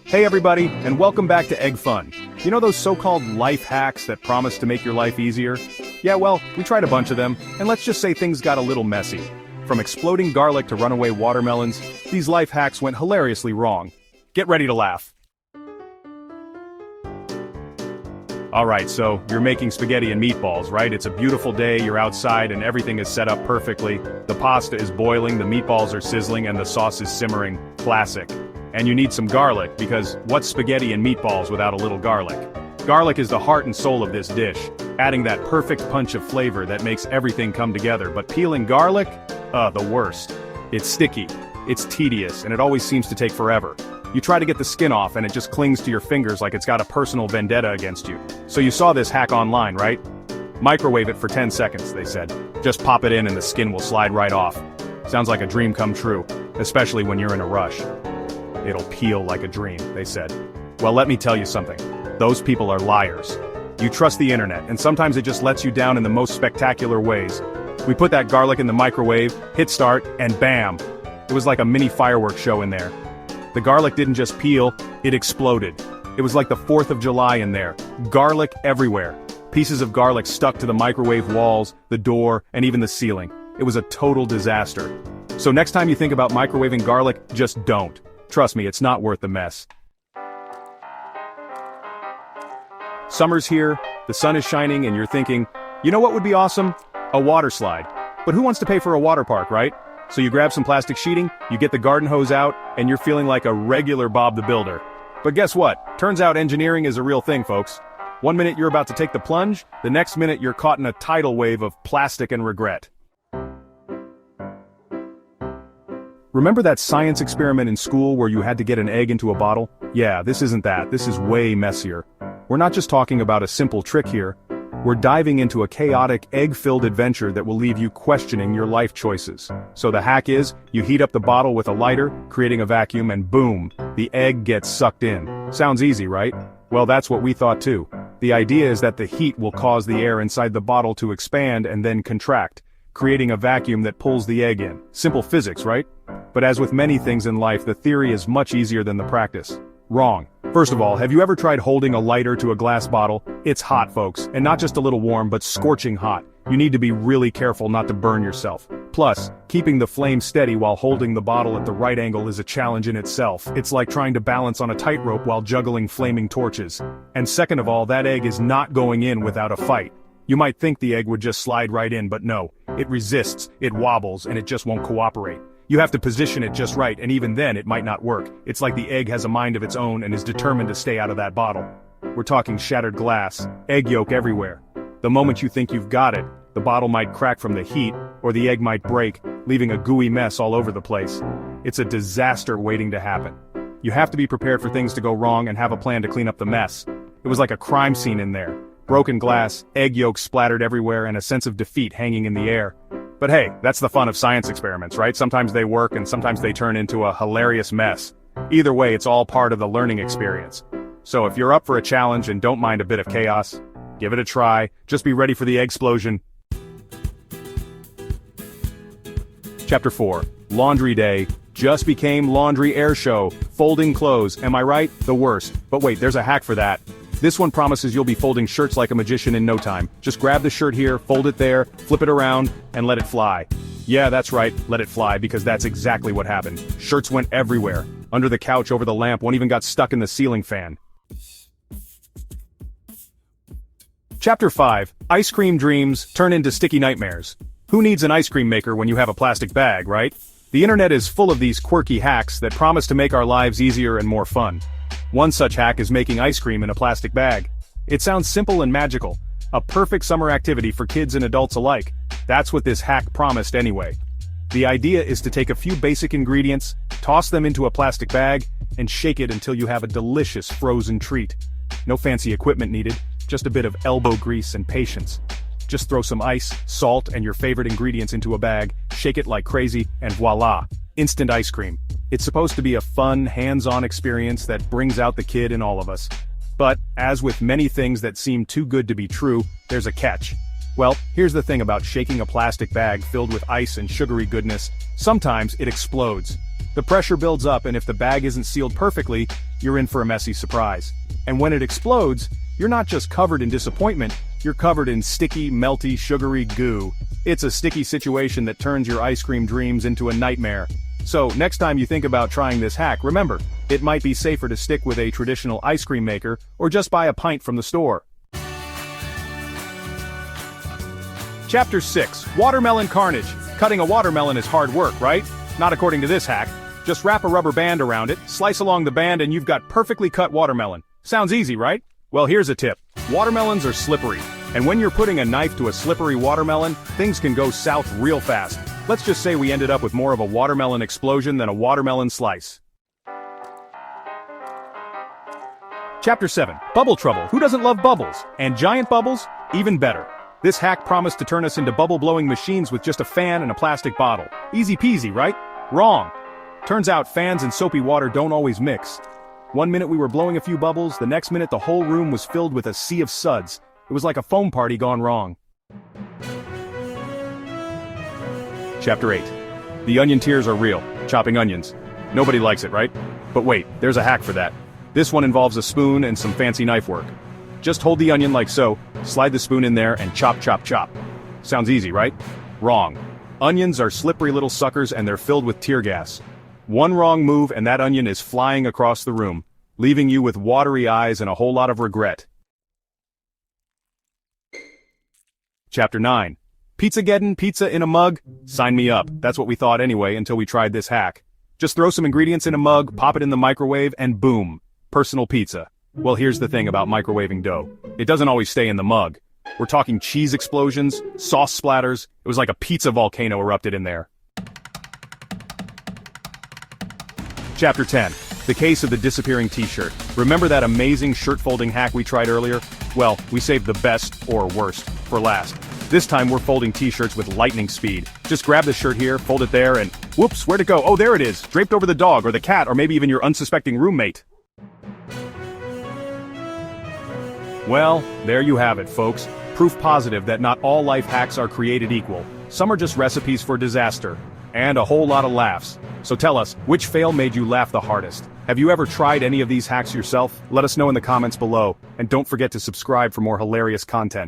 Hey everybody, and welcome back to Egg Fun. You know those so-called life hacks that promise to make your life easier? Yeah, well, we tried a bunch of them, and let's just say things got a little messy. From exploding garlic to runaway watermelons, these life hacks went hilariously wrong. Get ready to laugh. Alright, so you're making spaghetti and meatballs, right? It's a beautiful day, you're outside, and everything is set up perfectly. The pasta is boiling, the meatballs are sizzling, and the sauce is simmering. Classic. And you need some garlic, because what's spaghetti and meatballs without a little garlic? Garlic is the heart and soul of this dish, adding that perfect punch of flavor that makes everything come together. But peeling garlic? The worst. It's sticky, it's tedious, and it always seems to take forever. You try to get the skin off and it just clings to your fingers like it's got a personal vendetta against you. So you saw this hack online, right? Microwave it for 10 seconds, they said. Just pop it in and the skin will slide right off. Sounds like a dream come true, especially when you're in a rush. It'll peel like a dream, they said. Well, let me tell you something. Those people are liars. You trust the internet, and sometimes it just lets you down in the most spectacular ways. We put that garlic in the microwave, hit start, and bam! It was like a mini fireworks show in there. The garlic didn't just peel, it exploded. It was like the 4th of July in there. Garlic everywhere. Pieces of garlic stuck to the microwave walls, the door, and even the ceiling. It was a total disaster. So next time you think about microwaving garlic, just don't. Trust me, it's not worth the mess. Summer's here, the sun is shining, and you're thinking, you know what would be awesome? A water slide. But who wants to pay for a water park, right? So you grab some plastic sheeting, you get the garden hose out, and you're feeling like a regular Bob the Builder. But guess what? Turns out engineering is a real thing, folks. One minute you're about to take the plunge, the next minute you're caught in a tidal wave of plastic and regret. Remember that science experiment in school where you had to get an egg into a bottle? Yeah, this isn't that. This is way messier. We're not just talking about a simple trick here. We're diving into a chaotic, egg-filled adventure that will leave you questioning your life choices. So the hack is, you heat up the bottle with a lighter, creating a vacuum, and boom, the egg gets sucked in. Sounds easy, right? Well, that's what we thought too. The idea is that the heat will cause the air inside the bottle to expand and then contract, creating a vacuum that pulls the egg in. Simple physics, right? But as with many things in life, the theory is much easier than the practice. Wrong. First of all, have you ever tried holding a lighter to a glass bottle? It's hot, folks, and not just a little warm, but scorching hot. You need to be really careful not to burn yourself. Plus, keeping the flame steady while holding the bottle at the right angle is a challenge in itself. It's like trying to balance on a tightrope while juggling flaming torches. And second of all, that egg is not going in without a fight. You might think the egg would just slide right in, but no. It resists, it wobbles, and it just won't cooperate. You have to position it just right, and even then it might not work. It's like the egg has a mind of its own and is determined to stay out of that bottle. We're talking shattered glass, egg yolk everywhere. The moment you think you've got it, the bottle might crack from the heat, or the egg might break, leaving a gooey mess all over the place. It's a disaster waiting to happen. You have to be prepared for things to go wrong and have a plan to clean up the mess. It was like a crime scene in there. Broken glass, egg yolks splattered everywhere, and a sense of defeat hanging in the air. But hey, that's the fun of science experiments, right? Sometimes they work and sometimes they turn into a hilarious mess. Either way, it's all part of the learning experience. So if you're up for a challenge and don't mind a bit of chaos, give it a try. Just be ready for the egg-splosion. Chapter 4. Laundry Day. Just became laundry air show. Folding clothes. Am I right? The worst. But wait, there's a hack for that. This one promises you'll be folding shirts like a magician in no time. Just grab the shirt here, fold it there, flip it around, and let it fly. Yeah, that's right, let it fly, because that's exactly what happened. Shirts went everywhere. Under the couch, over the lamp, one even got stuck in the ceiling fan. Chapter 5. Ice cream dreams turn into sticky nightmares. Who needs an ice cream maker when you have a plastic bag, right? The internet is full of these quirky hacks that promise to make our lives easier and more fun. One such hack is making ice cream in a plastic bag. It sounds simple and magical, a perfect summer activity for kids and adults alike. That's what this hack promised anyway. The idea is to take a few basic ingredients, toss them into a plastic bag, and shake it until you have a delicious frozen treat. No fancy equipment needed, just a bit of elbow grease and patience. Just throw some ice, salt, and your favorite ingredients into a bag, shake it like crazy, and voila! Instant ice cream. It's supposed to be a fun, hands-on experience that brings out the kid in all of us. But, as with many things that seem too good to be true, there's a catch. Well, here's the thing about shaking a plastic bag filled with ice and sugary goodness. Sometimes it explodes. The pressure builds up, and if the bag isn't sealed perfectly, you're in for a messy surprise. And when it explodes, you're not just covered in disappointment, you're covered in sticky, melty, sugary goo. It's a sticky situation that turns your ice cream dreams into a nightmare. So, next time you think about trying this hack, remember, it might be safer to stick with a traditional ice cream maker, or just buy a pint from the store. Chapter 6. Watermelon Carnage. Cutting a watermelon is hard work, right? Not according to this hack. Just wrap a rubber band around it, slice along the band, and you've got perfectly cut watermelon. Sounds easy, right? Well, here's a tip. Watermelons are slippery, and when you're putting a knife to a slippery watermelon, things can go south real fast. Let's just say we ended up with more of a watermelon explosion than a watermelon slice. Chapter 7. Bubble Trouble. Who doesn't love bubbles? And giant bubbles? Even better. This hack promised to turn us into bubble-blowing machines with just a fan and a plastic bottle. Easy peasy, right? Wrong. Turns out fans and soapy water don't always mix. One minute we were blowing a few bubbles, the next minute the whole room was filled with a sea of suds. It was like a foam party gone wrong. Chapter 8. The onion tears are real. Chopping onions. Nobody likes it, right? But wait, there's a hack for that. This one involves a spoon and some fancy knife work. Just hold the onion like so, slide the spoon in there, and chop chop chop. Sounds easy, right? Wrong. Onions are slippery little suckers and they're filled with tear gas. One wrong move and that onion is flying across the room, leaving you with watery eyes and a whole lot of regret. Chapter 9. Pizzageddon, pizza in a mug? Sign me up. That's what we thought anyway until we tried this hack. Just throw some ingredients in a mug, pop it in the microwave, and boom. Personal pizza. Well, here's the thing about microwaving dough. It doesn't always stay in the mug. We're talking cheese explosions, sauce splatters. It was like a pizza volcano erupted in there. Chapter 10. The case of the disappearing t-shirt. Remember that amazing shirt folding hack we tried earlier? Well, we saved the best, or worst, for last. This time we're folding t-shirts with lightning speed. Just grab the shirt here, fold it there, and whoops, where'd it go? Oh, there it is, draped over the dog, or the cat, or maybe even your unsuspecting roommate. Well, there you have it, folks. Proof positive that not all life hacks are created equal. Some are just recipes for disaster. And a whole lot of laughs. So tell us, which fail made you laugh the hardest? Have you ever tried any of these hacks yourself? Let us know in the comments below. And don't forget to subscribe for more hilarious content.